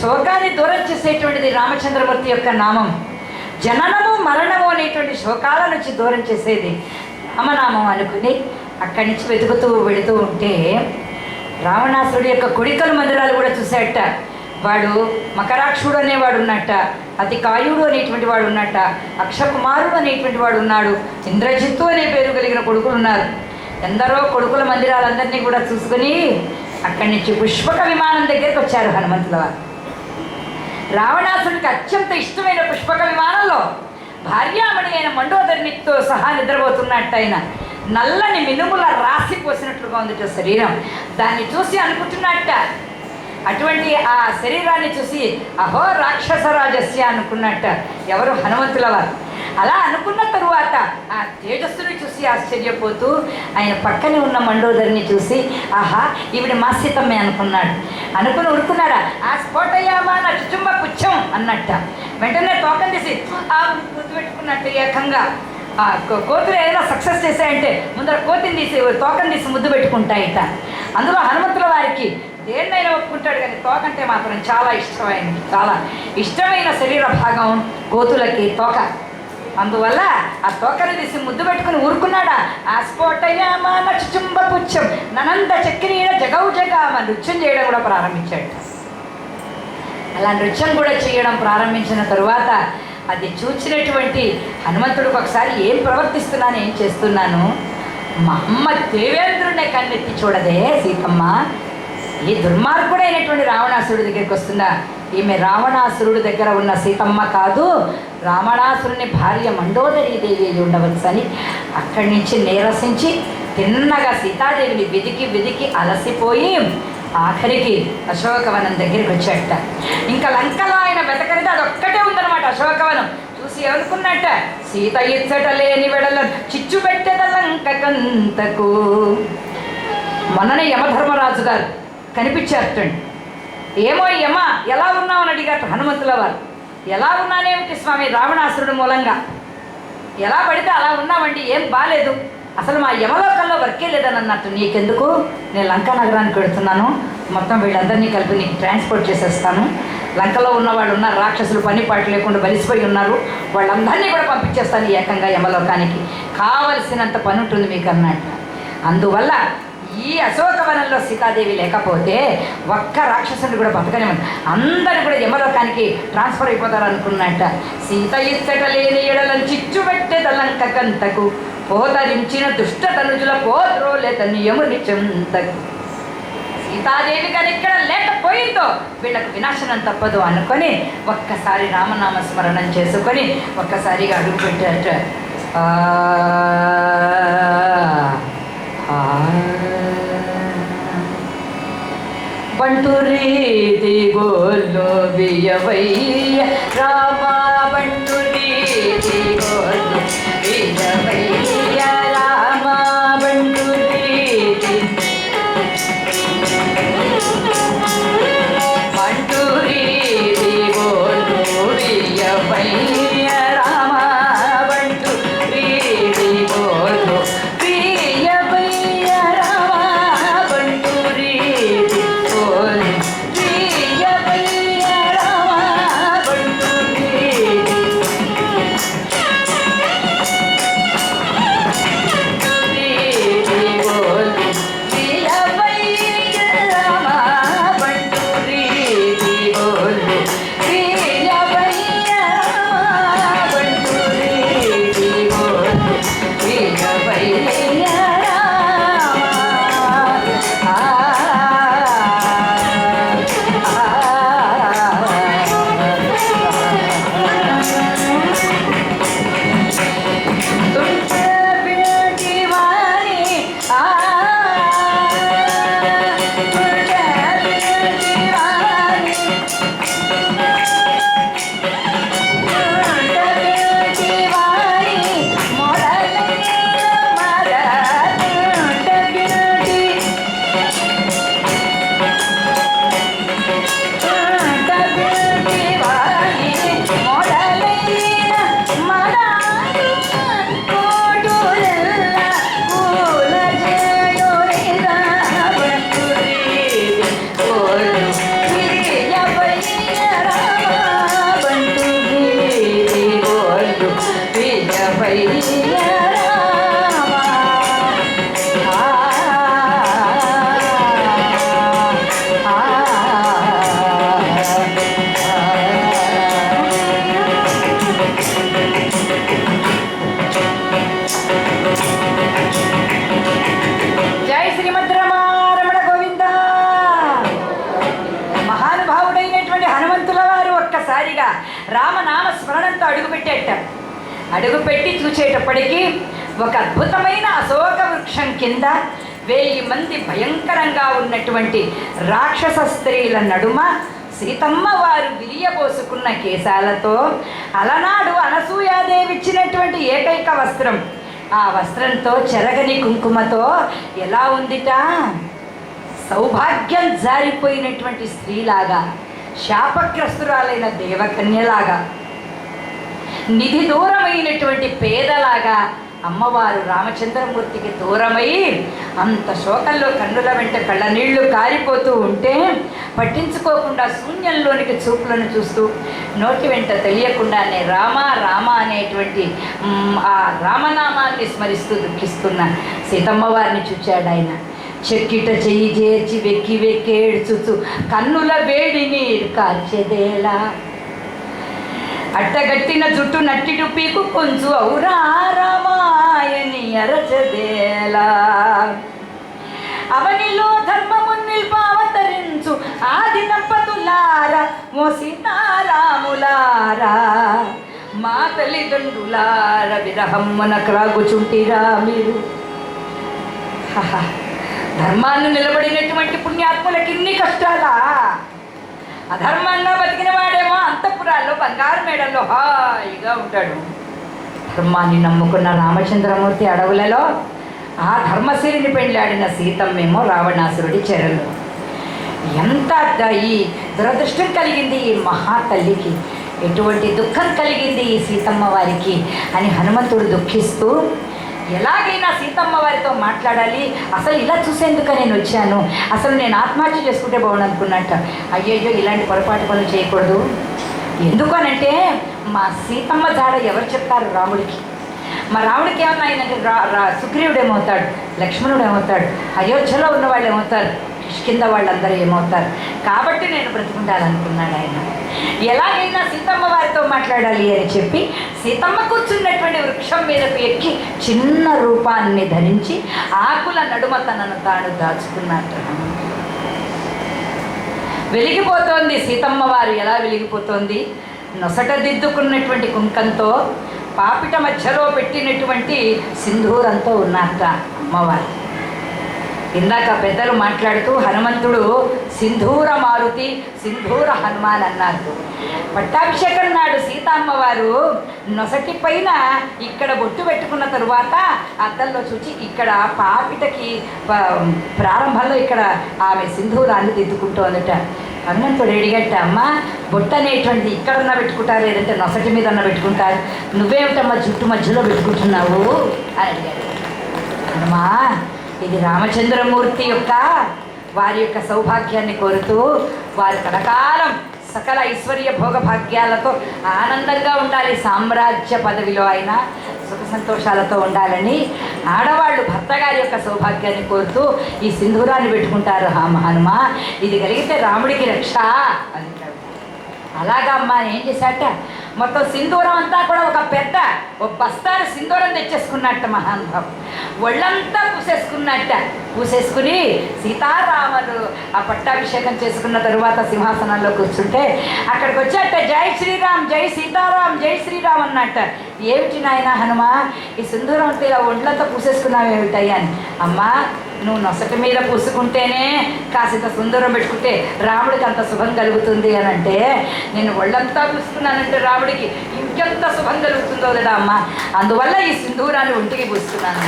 శోకాన్ని దూరం చేసేటువంటిది రామచంద్రమూర్తి యొక్క నామం. జననము మరణము అనేటువంటి శోకాల నుంచి దూరం చేసేది రామనామం అనుకుని అక్కడి నుంచి వెతుకుతూ వెళుతూ ఉంటే రావణాసురుడి యొక్క కొడికలు మందిరాలు కూడా చూశాట. వాడు మకరాక్షుడు అనేవాడు ఉన్నట్ట, అతి కాయుడు అనేటువంటి వాడు ఉన్నట్ట, అక్షకుమారుడు అనేటువంటి వాడు ఉన్నాడు, ఇంద్రజిత్తు అనే పేరు కలిగిన కొడుకులు ఉన్నారు. ఎందరో కొడుకుల మందిరాలందరినీ కూడా చూసుకుని అక్కడి నుంచి పుష్పక విమానం దగ్గరికి వచ్చారు హనుమంతుల వారు. రావణాసుడికి అత్యంత ఇష్టమైన పుష్పక విమానంలో భార్యామణి అయిన మండోదరినితో సహా నిద్రపోతున్నట్టు ఆయన నల్లని మినుముల రాసి పోసినట్లుగా ఉంది శరీరం. దాన్ని చూసి అనుకుంటున్నట్ట, అటువంటి ఆ శరీరాన్ని చూసి అహో రాక్షసరాజస్య అనుకున్నట్ట ఎవరు హనుమంతుల వారు. అలా అనుకున్న తరువాత ఆ తేజస్సుని చూసి ఆశ్చర్యపోతూ ఆయన పక్కనే ఉన్న మండోదరిని చూసి ఆహా ఈవిడ మా సీతమ్మే అనుకున్నాడు. అనుకుని ఉరుకున్నాడా, ఆ స్ఫోటయ్యామా నా చుచుంబ పుచ్చం అన్నట్ట. వెంటనే తోకం తీసి ఆ ముద్దు పెట్టుకున్నట్టు ఏకంగా కోతులు ఏదైనా సక్సెస్ చేశాయంటే ముందర కోతిని తీసి తోకం తీసి ముద్దు పెట్టుకుంటాయిట. అందులో హనుమంతుల వారికి దేన్నైనా ఒప్పుకుంటాడు కానీ తోకంటే మాత్రం చాలా ఇష్టమైంది. చాలా ఇష్టమైన శరీర భాగం కోతులకి తోక. అందువల్ల ఆ తోకని తీసి ముద్దు పెట్టుకుని ఊరుకున్నాడా. ఆ స్ఫోటయామాన చుచుంబ పుచ్చం ననంద చక్రీడ జగౌ జగామ నృత్యం చేయడం కూడా ప్రారంభించాడు. అలా నృత్యం కూడా చేయడం ప్రారంభించిన తరువాత అది చూచినటువంటి హనుమంతుడికి ఒకసారి ఏం ప్రవర్తిస్తున్నాను, ఏం చేస్తున్నాను, మా అమ్మ దేవేంద్రుడినే కన్నెత్తి చూడదే సీతమ్మ, ఈ దుర్మార్గుడైనటువంటి రావణాసురుడి దగ్గరికి వస్తుందా, ఈమె రావణాసురుడి దగ్గర ఉన్న సీతమ్మ కాదు, రావణాసురుని భార్య మండోదరీదేవి అయి ఉండవచ్చని అక్కడి నుంచి నీరసించి తిన్నగా సీతాదేవిని వెదికి వెదికి అలసిపోయి ఆఖరికి అశోకవనం దగ్గరికి వచ్చాట. ఇంకా లంకలో ఆయన వెతకనిది అదొక్కటే ఉందన్నమాట అశోకవనం. చూసి అనుకున్నట్ట సీత ఇచ్చట లేని వెడల చిచ్చు పెట్టేద లంకకంతకు. మొన్ననే యమధర్మరాజు గారు కనిపించారటండి. ఏమో యమ ఎలా ఉన్నావు అని అడిగారు హనుమంతుల వారు. ఎలా ఉన్నానేమిటి స్వామి, రావణాసురుడు మూలంగా ఎలా పడితే అలా ఉన్నామండి, ఏం బాలేదు, అసలు మా యమలోకంలో వర్కే లేదని అన్నట్టు. నీకెందుకు, నేను లంకా నగరానికి వెళుతున్నాను, మొత్తం వీళ్ళందరినీ కలిపి నీకు ట్రాన్స్పోర్ట్ చేసేస్తాను. లంకలో ఉన్నవాళ్ళు ఉన్నారు, రాక్షసులు పని పాటు లేకుండా బలిసిపోయి ఉన్నారు, వాళ్ళందరినీ కూడా పంపించేస్తాను ఏకంగా యమలోకానికి, కావలసినంత పని ఉంటుంది మీకు అన్నట్టు. అందువల్ల ఈ అశోకవనంలో సీతాదేవి లేకపోతే ఒక్క రాక్షసుని కూడా బతకనివ్వదు, అందరూ కూడా యమలోకానికి ట్రాన్స్ఫర్ అయిపోతారు అనుకున్నట్ట. సీత ఇచ్చట లేని ఎడలను చిచ్చు పెట్టేద లంకకంతకు పోతరించిన దుష్ట తనుజుల పోద్రోలే తను యముని చెంతకు. సీతాదేవి కానీ ఇక్కడ లేకపోయిందో వీళ్ళకు వినాశనం తప్పదు అనుకొని ఒక్కసారి రామనామ స్మరణం చేసుకొని ఒక్కసారిగా అడుగు పెట్టారట. బంటు రీతి గోల్లో బియ్యవయ్య రామ, బంటు రీతి గోల్లో బియ్యవయ్య రామ, బంటు రీతి బంటు రీతి గోల్లో బియ్యవయ్య రామ, బంటు రీతి గోల్లో బియ్యవయ్య రామ, బంటు రీతి రామనామ స్మరణంతో అడుగుపెట్టేట. అడుగుపెట్టి చూసేటప్పటికీ ఒక అద్భుతమైన అశోక వృక్షం కింద 1000 మంది భయంకరంగా ఉన్నటువంటి రాక్షస స్త్రీల నడుమ సీతమ్మ వారు విరియబోసుకున్న కేశాలతో అలనాడు అనసూయాదేవి ఇచ్చినటువంటి ఏకైక వస్త్రం, ఆ వస్త్రంతో చెరగని కుంకుమతో ఎలా ఉందిట, సౌభాగ్యం జారిపోయినటువంటి స్త్రీలాగా, శాపగ్రస్తురాలైన దేవకన్యలాగా, నిధి దూరమైనటువంటి పేదలాగా అమ్మవారు రామచంద్రమూర్తికి దూరమై అంత శోకంలో కన్నుల వెంట కళ్ళ నీళ్లు కారిపోతూ ఉంటే పట్టించుకోకుండా శూన్యంలోనికి చూపులను చూస్తూ నోటి వెంట తెలియకుండానే రామ రామ అనేటువంటి ఆ రామనామాన్ని స్మరిస్తూ దుఃఖిస్తున్న సీతమ్మ వారిని చూచాడు ఆయన. చెక్కిట చెయ్యి చేర్చి వెక్కి వెక్కేడ్చుచు కన్నుల వేడి నీరు కార్చెదేలా, అట్టగట్టిన జుట్టు నట్టిటు పీకు కొంచు ఔరా రామాయని అరచదేలా, అవనిలో ధర్మము నిల్పావతరించు ఆది దంపతులారా ఓ సీతారాములారా, మా తల్లిదండ్రులార విరహమ్మన క్రాగుచుంటిరా మీరు. ధర్మాన్ని నిలబడినటువంటి పుణ్యాత్ములకి ఇన్ని కష్టాలా? అధర్మంగా బతికిన వాడేమో అంతఃపురాల్లో బంగారు మేడల్లో హాయిగా ఉంటాడు. ధర్మాన్ని నమ్ముకున్న రామచంద్రమూర్తి అడవులలో ఆ ధర్మశిరిని పెళ్ళాడిన సీతమ్మేమో రావణాసురుడి చెరలో. ఎంత ఈ దురదృష్టం కలిగింది ఈ మహాతల్లికి, ఎటువంటి దుఃఖం కలిగింది ఈ సీతమ్మ వారికి అని హనుమంతుడు దుఃఖిస్తూ ఎలాగైనా సీతమ్మ వారితో మాట్లాడాలి, అసలు ఇలా చూసేందుకు నేను వచ్చాను, అసలు నేను ఆత్మహత్య చేసుకుంటే బాగుండు అనుకున్నట్ట. అయ్యయ్యో ఇలాంటి పొరపాటు పనులు చేయకూడదు. ఎందుకు అనంటే మా సీతమ్మ జాడ ఎవరు చెప్తారు రాముడికి? మా రాముడికి ఏమన్నా ఆయనంటే సుగ్రీవుడు ఏమవుతాడు, లక్ష్మణుడు ఏమవుతాడు, అయోధ్యలో ఉన్న వాళ్ళు ఏమవుతారు, కిష్కింద వాళ్ళందరూ ఏమవుతారు? కాబట్టి నేను బ్రతుకుంటాననుకున్నాడు ఆయన. ఎలాగైనా సీతమ్మ వారితో మాట్లాడాలి అని చెప్పి సీతమ్మ కూర్చున్నటువంటి వృక్షం మీదకు ఎక్కి చిన్న రూపాన్ని ధరించి ఆకుల నడుమ తనను తాను దాచుకున్నట్టు. వెలిగిపోతోంది సీతమ్మ వారు. ఎలా వెలిగిపోతోంది? నొసట దిద్దుకున్నటువంటి కుంకంతో పాపిట మధ్యలో పెట్టినటువంటి సింధూరంతో ఉన్నట్ట అమ్మవారు. ఇందాక పెద్దలు మాట్లాడుతూ హనుమంతుడు సింధూర మారుతి సింధూర హనుమాన్ అన్నారు. పట్టాభిషేకం నాడు సీతమ్మవారు నొసటి పైన ఇక్కడ బొట్టు పెట్టుకున్న తరువాత అద్దంలో చూచి ఇక్కడ పాపిటకి ప్రారంభంలో ఇక్కడ ఆమె సింధూరాన్ని దిద్దుకుంటోందట. హనుమంతుడు అడిగట్ట, అమ్మ బొట్టు అనేటువంటిది ఇక్కడన్నా పెట్టుకుంటారు, లేదంటే నొసటి మీదన్నా పెట్టుకుంటారు, నువ్వేమిటమ్మా జుట్టు మధ్యలో పెట్టుకుంటున్నావు అని అడిగాడు. హనుమా, ఇది రామచంద్రమూర్తి యొక్క వారి యొక్క సౌభాగ్యాన్ని కోరుతూ వారి కలకాలం సకల ఐశ్వర్య భోగభాగ్యాలతో ఆనందంగా ఉండాలి, సామ్రాజ్య పదవిలో అయినా సుఖ సంతోషాలతో ఉండాలని ఆడవాళ్ళు భర్త గారి యొక్క సౌభాగ్యాన్ని కోరుతూ ఈ సింధూరాన్ని పెట్టుకుంటారు. హనుమ, ఇది కలిగితే రాముడికి రక్ష అంటాడు. అలాగా అమ్మ ఏం చేశాట, మొత్తం సింధూరం అంతా కూడా ఒక బస్తాను సింధూరం తెచ్చేసుకున్నట్ట మహానుభావం. ఒళ్ళంతా పూసేసుకుని సీతారాములు ఆ పట్టాభిషేకం చేసుకున్న తరువాత సింహాసనంలో కూర్చుంటే అక్కడికి వచ్చాట, జై శ్రీరామ్, జై సీతారాం, జై శ్రీరామ్ అన్నట్ట. ఏమిటి నాయన హనుమ, ఈ సింధూరం అంతా ఇలా ఒళ్ళంతా పూసేసుకున్నావు ఏమిటయ్యా అని. అమ్మా, నువ్వు నొసటి మీద పూసుకుంటేనే కాసింత సుందరం పెట్టుకుంటే రాముడికి అంత శుభం కలుగుతుంది అని అంటే, నేను ఒళ్ళంతా పూసుకున్నానంటే రాముడికి ఇంకెంత శుభం కలుగుతుందో కదా అమ్మ, అందువల్ల ఈ సింధూరాన్ని ఒంటికి పూసుకున్నాను.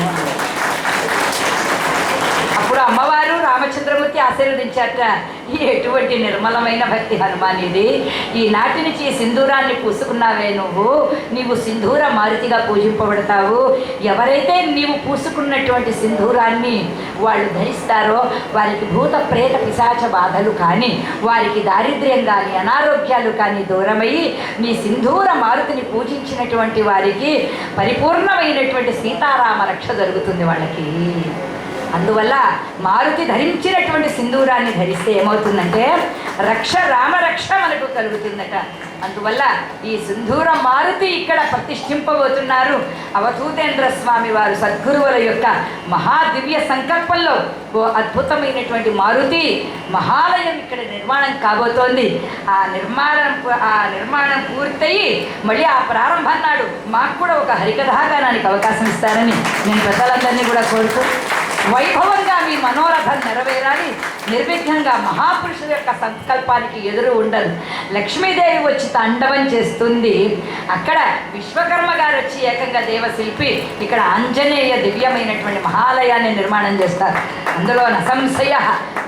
అప్పుడు అమ్మవారు రామచంద్రమూర్తి ఆశీర్వదించారట. ఎటువంటి నిర్మలమైన భక్తి హనుమాన్ ఇది, ఈనాటి నుంచి ఈ సింధూరాన్ని పూసుకున్నావే నీవు సింధూర మారుతిగా పూజింపబడతావు. ఎవరైతే నీవు పూసుకున్నటువంటి సింధూరాన్ని వాళ్ళు ధరిస్తారో వారికి భూత ప్రేత పిశాచ బాధలు కానీ, వారికి దారిద్ర్యం కానీ, అనారోగ్యాలు కానీ దూరమయ్యి నీ సింధూర మారుతిని పూజించినటువంటి వారికి పరిపూర్ణమైనటువంటి సీతారామ రక్ష జరుగుతుంది వాళ్ళకి. అందువల్ల మారుతి ధరించినటువంటి సింధూరాన్ని ధరిస్తే ఏమవుతుందంటే రక్ష రామరక్ష మనకు కలుగుతుందట. అందువల్ల ఈ సింధూర మారుతి ఇక్కడ ప్రతిష్ఠింపబోతున్నారు. అవధూతేంద్ర స్వామి వారు సద్గురువుల యొక్క మహాదివ్య సంకల్పంలో ఓ అద్భుతమైనటువంటి మారుతి మహాలయం ఇక్కడ నిర్మాణం కాబోతోంది. ఆ నిర్మాణం పూర్తయి మళ్ళీ ఆ ప్రారంభం నాడు మాకు కూడా ఒక హరికథాగానానికి అవకాశం ఇస్తారని నేను పెద్దలందరినీ కూడా కోరుతూ, వైభవంగా మీ మనోరథం నెరవేరాలి. నిర్విఘ్నంగా మహాపురుషుల యొక్క సంకల్పానికి ఎదురు ఉండదు. లక్ష్మీదేవి వచ్చి తాండవం చేస్తుంది. అక్కడ విశ్వకర్మ గారు వచ్చి ఏకంగా దేవశిల్పి ఇక్కడ ఆంజనేయ దివ్యమైనటువంటి మహాలయాన్ని నిర్మాణం చేస్తారు. అందులో నసంశయ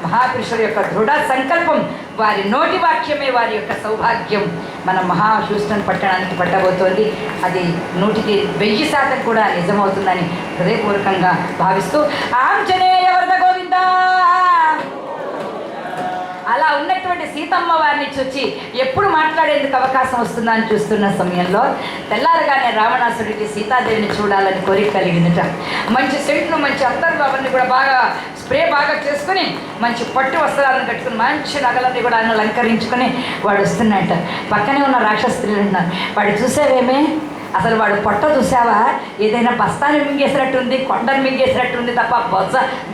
మహాపురుషుల యొక్క దృఢ సంకల్పం, వారి నోటి వాక్యమే వారి యొక్క సౌభాగ్యం మన హ్యూస్టన్ పట్టణానికి పట్టబోతోంది. అది 100% కూడా నిజమవుతుందని హృదయపూర్వకంగా భావిస్తూ ఆంజనేయ వరద గోవింద. అలా ఉన్నటువంటి సీతమ్మ వారిని చూచి ఎప్పుడు మాట్లాడేందుకు అవకాశం వస్తుందా అని చూస్తున్న సమయంలో తెల్లారగానే రావణాసుడికి సీతాదేవిని చూడాలని కోరిక కలిగిందట. మంచి సెంట్లు, మంచి అత్తర్లు అవన్నీ కూడా బాగా స్ప్రే బాగా చేసుకుని మంచి పట్టు వస్త్రాలను కట్టుకుని మంచి నగలన్నీ కూడా ఆయన అలంకరించుకొని వాడు వస్తున్నట్ట. పక్కనే ఉన్న రాక్షసులు ఉన్నారు. వాడు చూసేవేమే, అసలు వాడు పొట్ట చూసావా, ఏదైనా బస్తాన్ని మింగేసినట్టుంది, కొండను మింగేసినట్టుంది తప్ప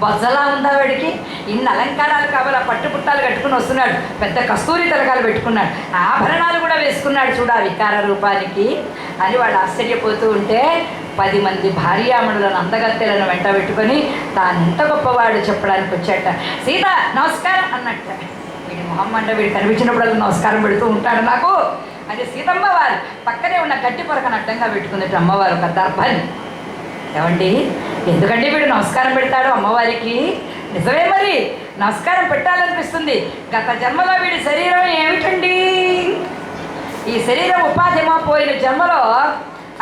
బొజ్జలా ఉందా వాడికి? ఇన్ని అలంకారాలు కావాలి, పట్టుపుట్టాలు కట్టుకుని వస్తున్నాడు, పెద్ద కస్తూరి తలకాలు పెట్టుకున్నాడు, ఆభరణాలు కూడా వేసుకున్నాడు చూడ వికార రూపానికి అని వాడు ఆశ్చర్యపోతూ ఉంటే 10 మంది భార్యామణులను అందగత్తెలను వెంట పెట్టుకొని తానెంత గొప్పవాడు చెప్పడానికి వచ్చాట. సీత నమస్కారం అన్నట్ట. వీడి మొహమ్మంట వీడు కనిపించినప్పుడు నమస్కారం పెడుతూ ఉంటాడు నాకు అంటే సీతమ్మ వారు పక్కనే ఉన్న గట్టి పొరకను అడ్డంగా పెట్టుకుందట అమ్మవారు ఒక దర్భని. ఏమండి, ఎందుకంటే వీడు నమస్కారం పెడతాడు అమ్మవారికి? నిజమే, మరి నమస్కారం పెట్టాలనిపిస్తుంది. గత జన్మలో వీడి శరీరం ఏమిటండి? ఈ శరీరం ఉపాధిమో పోయిన జన్మలో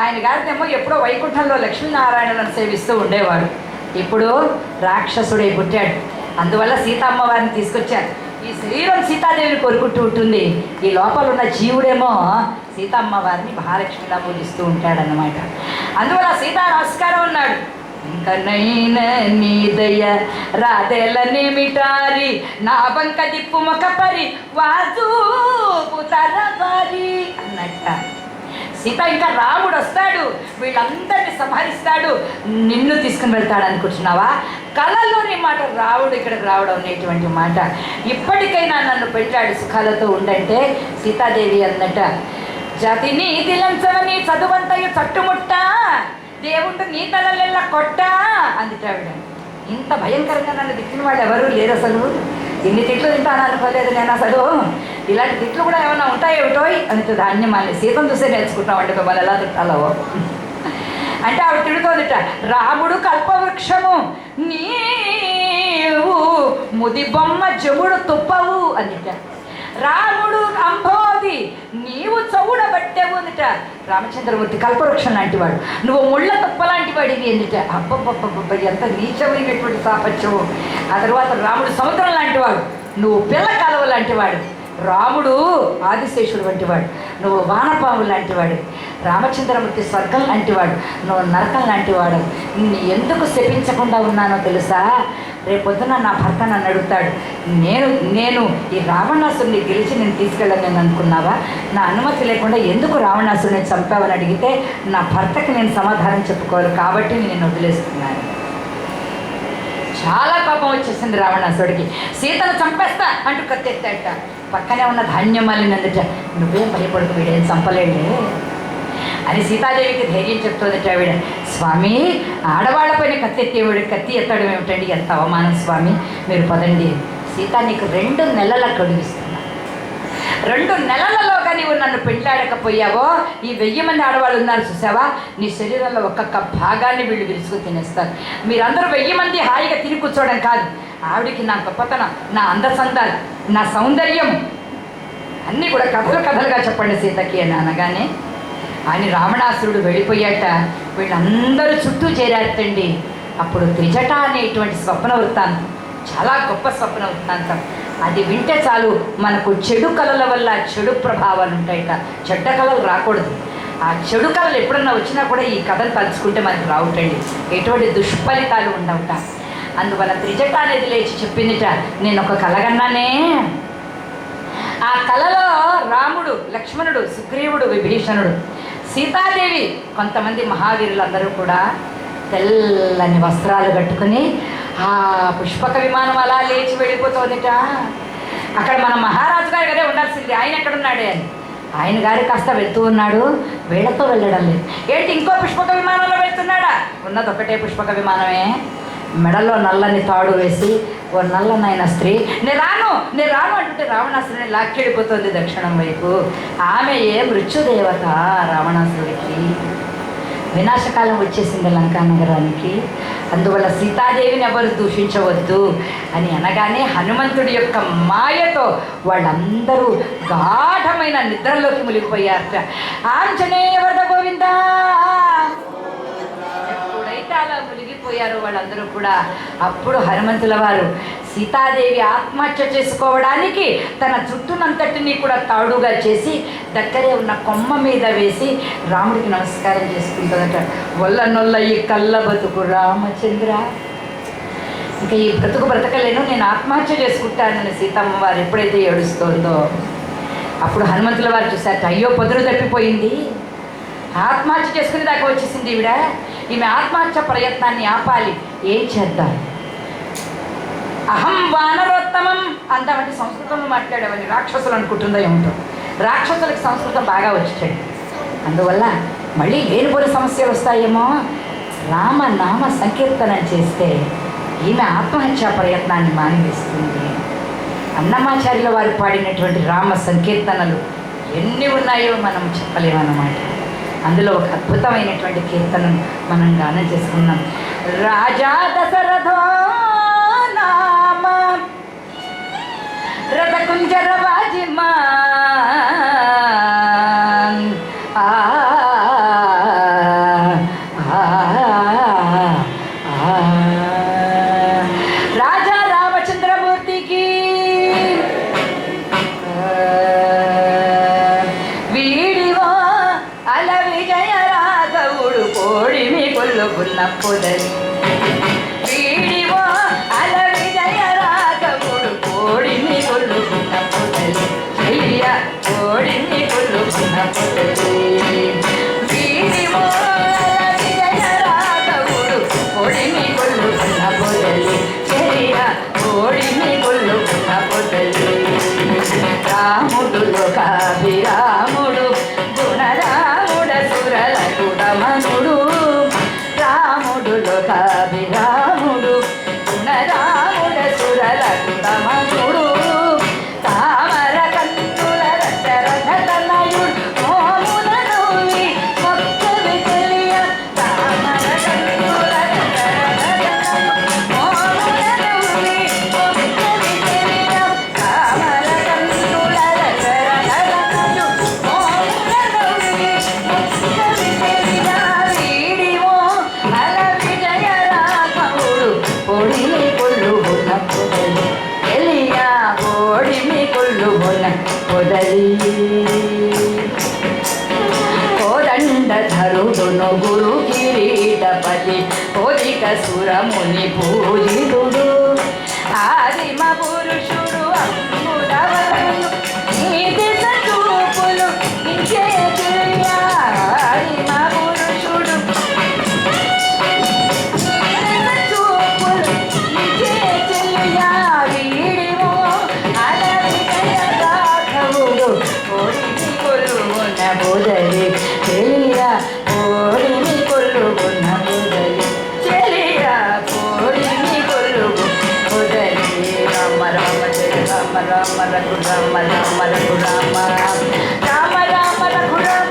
ఆయన గారిదేమో ఎప్పుడో వైకుంఠంలో లక్ష్మీనారాయణలను సేవిస్తూ ఉండేవాడు. ఇప్పుడు రాక్షసుడే పుట్టాడు. అందువల్ల సీతమ్మవారిని తీసుకొచ్చారు. ఈ శరీరం సీతాదేవిని కోరుకుంటూ ఉంటుంది, ఈ లోపల ఉన్న జీవుడేమో సీతమ్మవారిని మహాలక్ష్మిలా పూజిస్తూ ఉంటాడన్నమాట. అందువల్ల సీతా నమస్కారం అన్నాడు. ఇంకనైన నీ దయ రాధెలనేమిటారి నా బంక దిప్పు మొక పరి వాజూపు తరబరి అన్నట్ట. సీత ఇంకా రాముడు వస్తాడు, వీళ్ళందరినీ సంహరిస్తాడు, నిన్ను తీసుకుని వెళ్తాడు అనుకుంటున్నావా? కళల్లోని మాట రావుడు ఇక్కడికి రావడం అనేటువంటి మాట. ఇప్పటికైనా నన్ను పెట్టాడు సుఖాలతో ఉండంటే సీతాదేవి అందట, జాతి నీ దిలంచవని చదువంతయు చట్టుముట్ట దేవుడు నీ తలలెల్ల కొట్ట అందుతావిడ. ఇంత భయంకరంగా నన్ను తిట్టిన వాడు ఎవరు లేరు అసలు. ఇన్ని తిట్లు తింటాను అనుకోలేదు నేను అసలు. ఇలాంటి తిట్లు కూడా ఏమైనా ఉంటాయేమిటో అని ధాన్యమాన్ని సీతను చూసే నేర్చుకుంటామంటే మిమ్మల్ని ఎలా తిట్టాలో అంటే ఆవిడ తిడుతోందిట. రాముడు కల్పవృక్షము నీవు ముది బొమ్మ జముడు తుప్పవు అందిట. రాముడు అంబోది నీవు చౌడబట్టెవు అందిట. రామచంద్రమూర్తి కల్పవృక్షం లాంటివాడు, నువ్వు ముళ్ళ తుప్ప లాంటి వాడివి అందిట. అబ్బబ్బబ్బబ్బ ఎంత నీచమైనటువంటి సాపత్యము. ఆ తర్వాత రాముడు సముద్రం లాంటివాడు, నువ్వు పిల్ల కాలువ లాంటివాడు. రాముడు ఆదిశేషుడు వంటివాడు, నువ్వు వానపాము లాంటివాడు. రామచంద్రమూర్తి స్వర్గం లాంటివాడు, నువ్వు నరకం లాంటివాడు. ఎందుకు శపించకుండా ఉన్నానో తెలుసా? రేపొద్దున నా భర్త నన్ను అడుగుతాడు, నేను ఈ రావణాసురుని గెలిచి నేను తీసుకెళ్ళను అనుకున్నావా? నా అనుమతి లేకుండా ఎందుకు రావణాసురుని చంపావని అడిగితే నా భర్తకి నేను సమాధానం చెప్పుకోవాలి, కాబట్టి నేను వదిలేస్తున్నాను. చాలా కోపం వచ్చేసింది రావణాసుడికి. సీతను చంపేస్తా అంటూ కత్తెత్తాట. పక్కనే ఉన్న ధాన్యం మాలినందుట, నువ్వేం భయపడుకు, వీడేం చంపలేడే అని సీతాదేవికి ధైర్యం చెప్తోందట ఆవిడ. స్వామి, ఆడవాళ్ళపైన కత్తి ఎత్తడం ఏమిటండి, ఎంత అవమానం స్వామి, మీరు పదండి. సీత నీకు 2 నెలల గడువిస్తున్నా. 2 నెలలలోగా నీవు నన్ను పెంట్లాడకపోయావో ఈ 1000 మంది ఆడవాళ్ళు ఉన్నారు చూసావా, నీ శరీరంలో ఒక్కొక్క భాగాన్ని వీళ్ళు విరుచుకు తినేస్తారు. మీరందరూ 1000 మంది హాయిగా తిని కూర్చోవడం కాదు, ఆవిడికి నా గొప్పతనం, నా అందచందాలు, నా సౌందర్యం అన్నీ కూడా కథలుగా చెప్పండి సీతకి అని అనగానే ఆయన రావణాసురుడు వెళ్ళిపోయాట. వీళ్ళందరూ చుట్టూ చేరారటండి. అప్పుడు త్రిజట అనేటువంటి స్వప్న వృత్తాంతం, చాలా గొప్ప స్వప్న వృత్తాంతం. అది వింటే చాలు మనకు చెడు కళల వల్ల చెడు ప్రభావాలు ఉంటాయట. చెడ్డ కళలు రాకూడదు. ఆ చెడు కళలు ఎప్పుడన్నా వచ్చినా కూడా ఈ కథను తలుచుకుంటే మనకు రావుటండి, ఎటువంటి దుష్ఫలితాలు ఉండవుట. అందువల్ల త్రిజట అనేది లేచి చెప్పిందిట, నేను ఒక కలగన్నానే. ఆ కలలో రాముడు, లక్ష్మణుడు, సుగ్రీవుడు, విభీషణుడు, సీతాదేవి, కొంతమంది మహావీరులందరూ కూడా తెల్లని వస్త్రాలు కట్టుకుని ఆ పుష్పక విమానం అలా లేచి వెళ్ళిపోతుందిట. అక్కడ మన మహారాజు గారి గదే ఉండాల్సింది, ఆయన ఎక్కడున్నాడే అని. ఆయన గారు కాస్త వెళ్తూ ఉన్నాడు, వీళ్ళతో వెళ్ళడం లేదు. ఏంటి ఇంకో పుష్పక విమానంలో వెళ్తున్నాడా? ఉన్నది ఒకటే పుష్పక విమానమే. మెడలో నల్లని తాడు వేసి ఓ నల్లనైన స్త్రీ నేను రాను అంటుంటే రావణాసురుని లాక్కెళ్ళిపోతుంది దక్షిణం వైపు. ఆమె మృత్యుదేవత రావణాసురుడికి. వినాశకాలం వచ్చేసింది లంకా నగరానికి. అందువల్ల సీతాదేవిని ఎవరు దూషించవద్దు అని అనగానే హనుమంతుడి యొక్క మాయతో వాళ్ళందరూ గాఢమైన నిద్రలోకి మునిగిపోయారట. ఆంజనేయ వరద గోవిందా. ఎప్పుడైతే అలా మునిగిపోయారో వాళ్ళందరూ కూడా, అప్పుడు హనుమంతుల వారు సీతాదేవి ఆత్మహత్య చేసుకోవడానికి తన జుట్టునంతటినీ కూడా తాడుగా చేసి దగ్గరే ఉన్న కొమ్మ మీద వేసి రాముడికి నమస్కారం చేసుకుంటుందట. వల్ల నొల్ల ఈ కళ్ళ బతుకు రామచంద్ర, ఇంకా ఈ బ్రతకలేను, నేను ఆత్మహత్య చేసుకుంటానని సీతమ్మ వారు ఎప్పుడైతే ఏడుస్తోందో అప్పుడు హనుమంతుల వారు చూశారట, అయ్యో పొదురు తప్పిపోయింది, ఆత్మహత్య చేసుకునే దాకా వచ్చేసింది ఈమె ఆత్మహత్య ప్రయత్నాన్ని ఆపాలి, ఏం చేద్దాం? అహం వానరోత్తమం అందామంటే సంస్కృతంలో మాట్లాడేవాడిని రాక్షసులు అనుకుంటుందో ఏమిటో. రాక్షసులకు సంస్కృతం బాగా వచ్చాడు. అందువల్ల మళ్ళీ లేనిపోని సమస్యలు వస్తాయేమో. రామనామ సంకీర్తనం చేస్తే ఈమె ఆత్మహత్యా ప్రయత్నాన్ని మానివేస్తుంది. అన్నమాచార్యుల వారు పాడినటువంటి రామ సంకీర్తనలు ఎన్ని ఉన్నాయో మనం చెప్పలేమన్నమాట. అందులో ఒక అద్భుతమైనటువంటి కీర్తనను మనం గానం చేసుకున్నాం. రాజా దశరథో నామ రథకుంజర వాజిమా రాజా రామచంద్రమూర్తికి వీడివో అల విజయ రాఘవుడు కోడిమి కొల్లుకున్న పొదలి. వీడివో అల విజయ రాఘవుడు కోడిమి కొల్లుకున్న పొదలి. చెయ్య కోడిమి కొల్లుకున్న పొదలి. వీడివో అల విజయ రాఘవుడు కోడిమి కొల్లుకున్న పొదలి. చెయ్య కోడిమి కొల్లుకున్న పొదలి. రాముడు లోకాభిరాముడు గుణరాముడ సురల గుణమనుడు. రాముడు లోకాభిరాముడు గుణరాముడ సురల గుణమనుడు. తామర కన్నుల దశరథ తనయుడు మోముననువి మొక్కవి తెలియ. తామర కన్నుల దశరథ తనయుడు మోముననువి మొక్కవి తెలియ. తామర కన్నుల దశరథ తనయుడు మోముననువి మొక్కవి తెలియ. వీడివో అల విజయ రాఘవుడు కోడిమి కొల్లుకున్న పొదలి. తెలియ కోడిమి కొల్లుకున్న పొదలి. కోదండధరుడును గురు కిరీటపతి కోరిక సురముని పూజితుడు. ఆదిమ పురుషుడు అమ్ముడవరుడు నీతి చూపులు ఇంకే తెలియ. ఆదిమ పురుషుడు చూపులు ఇంకే తెలియ. వీడివో అల విజయ రాఘవుడు కోడిమి కొల్లుకున్న పొదలి. తెలియ కోడిమి కొల్లుకున్న పొదలి. తెలియ కోడిమి కొల్లుకున్న పొదలి. రామ రామ జయ రామ రామ రఘు రామ రామ రఘు రామ రామ రామ రఘు రామ.